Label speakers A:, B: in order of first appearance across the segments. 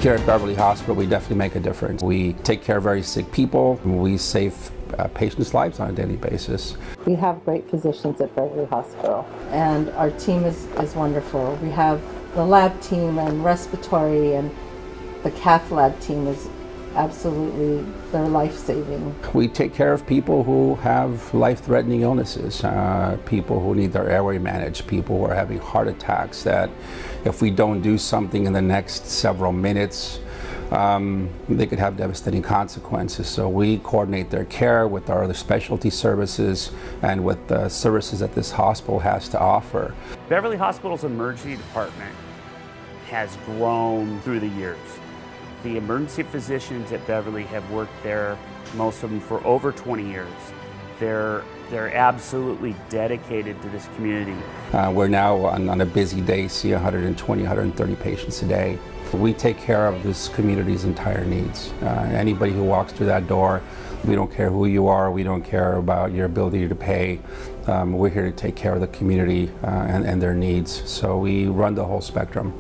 A: Here at Beverly Hospital, we definitely make a difference. We take care of very sick people. We save patients' lives on a daily basis.
B: We have great physicians at Beverly Hospital, and our team is wonderful. We have the lab team and respiratory, and the cath lab team is absolutely, they're life-saving.
A: We take care of people who have life-threatening illnesses, people who need their airway managed, people who are having heart attacks that if we don't do something in the next several minutes, they could have devastating consequences. So we coordinate their care with our other specialty services and with the services that this hospital has to offer.
C: Beverly Hospital's emergency department has grown through the years. The emergency physicians at Beverly have worked there, most of them for over 20 years. They're absolutely dedicated to this community.
A: We're now on a busy day, see 120, 130 patients a day. We take care of this community's entire needs. Anybody who walks through that door, we don't care who you are, we don't care about your ability to pay. We're here to take care of the community and their needs. So we run the whole spectrum.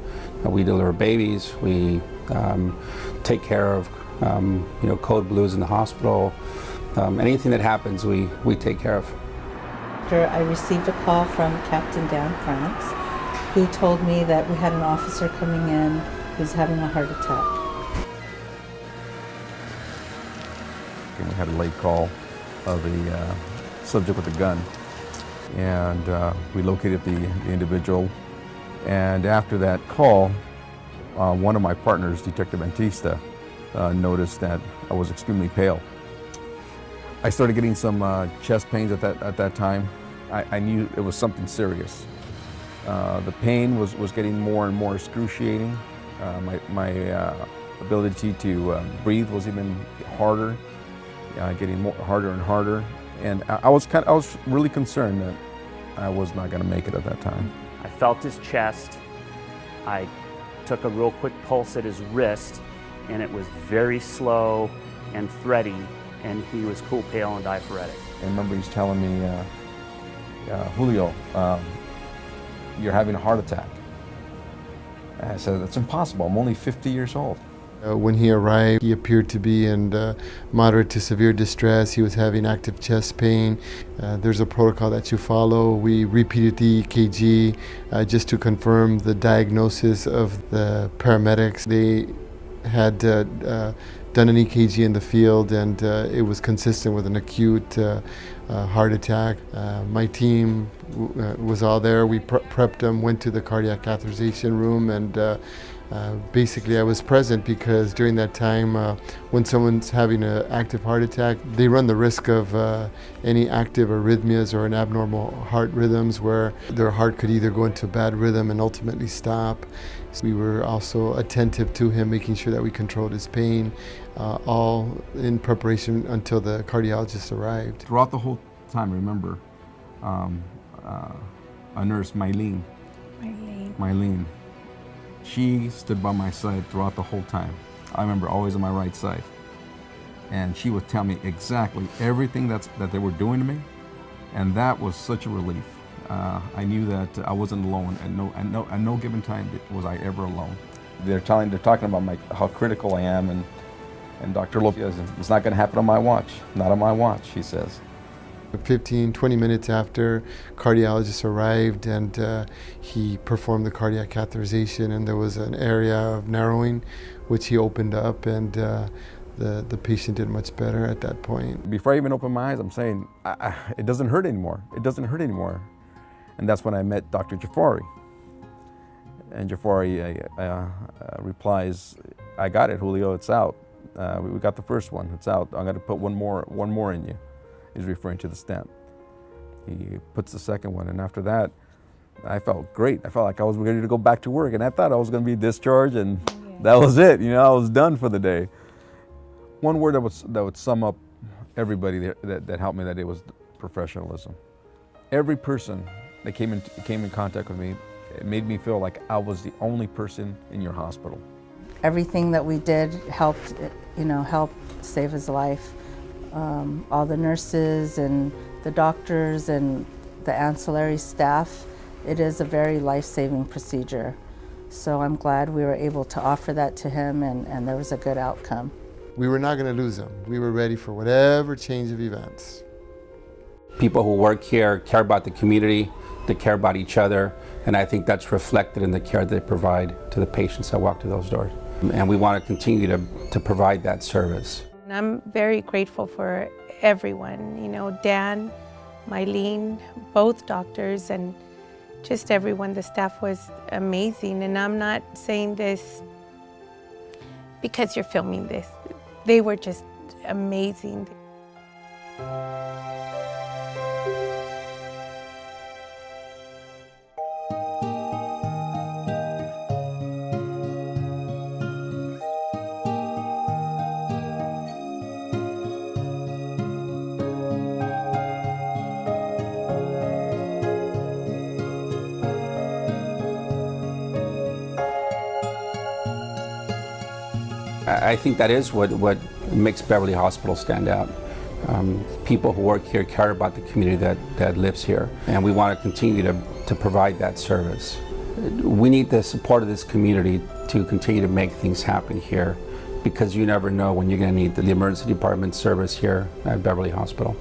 A: We deliver babies, we take care of code blues in the hospital. Anything that happens, we take care of.
B: After I received a call from Captain Dan France, he told me that we had an officer coming in who's having a heart attack.
D: And we had a late call of a subject with a gun, and we located the individual. And after that call, one of my partners, Detective Antista, noticed that I was extremely pale. I started getting some chest pains at that time. I knew it was something serious. The pain was getting more and more excruciating. My ability to breathe was even harder, getting harder and harder. And I was really concerned that I was not going to make it at that time.
C: I felt his chest. I took a real quick pulse at his wrist, and it was very slow and thready, and he was cool, pale, and diaphoretic.
D: I remember he's telling me, Julio, you're having a heart attack. And I said, that's impossible, I'm only 50 years old.
E: When he arrived, he appeared to be in moderate to severe distress. He was having active chest pain. There's a protocol that you follow. We repeated the EKG just to confirm the diagnosis of the paramedics. They had done an EKG in the field, and it was consistent with an acute heart attack. My team was all there. We prepped him, went to the cardiac catheterization room, and basically I was present because during that time when someone's having an active heart attack, they run the risk of any active arrhythmias or an abnormal heart rhythms where their heart could either go into bad rhythm and ultimately stop. So we were also attentive to him, making sure that we controlled his pain, all in preparation until the cardiologist arrived.
D: Throughout the whole time, remember, a nurse, Mylene. She stood by my side throughout the whole time. I remember always on my right side. And she would tell me exactly everything that they were doing to me. And that was such a relief. I knew that I wasn't alone, and at no given time was I ever alone. They're talking about how critical I am, and Dr. Lopez, it's not going to happen on my watch. Not on my watch, he says.
E: 15-20 minutes after, cardiologist arrived, and he performed the cardiac catheterization, and there was an area of narrowing which he opened up, and the patient did much better at that point.
D: Before I even opened my eyes, I'm saying, it doesn't hurt anymore. It doesn't hurt anymore. And that's when I met Dr. Jafari. And Jafari replies, I got it, Julio, it's out. We got the first one, it's out. I'm going to put one more in you. He's referring to the stent. He puts the second one, and after that, I felt great. I felt like I was ready to go back to work, and I thought I was going to be discharged, and that was it. I was done for the day. One word that would sum up everybody that helped me that day was professionalism. Every person that came in contact with me, it made me feel like I was the only person in your hospital.
B: Everything that we did helped save his life. All the nurses and the doctors and the ancillary staff, it is a very life-saving procedure. So I'm glad we were able to offer that to him, and there was a good outcome.
E: We were not going to lose him. We were ready for whatever change of events.
A: People who work here care about the community, they care about each other, and I think that's reflected in the care they provide to the patients that walk through those doors. And we want to continue to provide that service.
F: And I'm very grateful for everyone, you know, Dan, Mylene, both doctors, and just everyone. The staff was amazing, and I'm not saying this because you're filming this. They were just amazing.
A: I think that is what makes Beverly Hospital stand out. People who work here care about the community that lives here, and we want to continue to provide that service. We need the support of this community to continue to make things happen here, because you never know when you're going to need the emergency department service here at Beverly Hospital.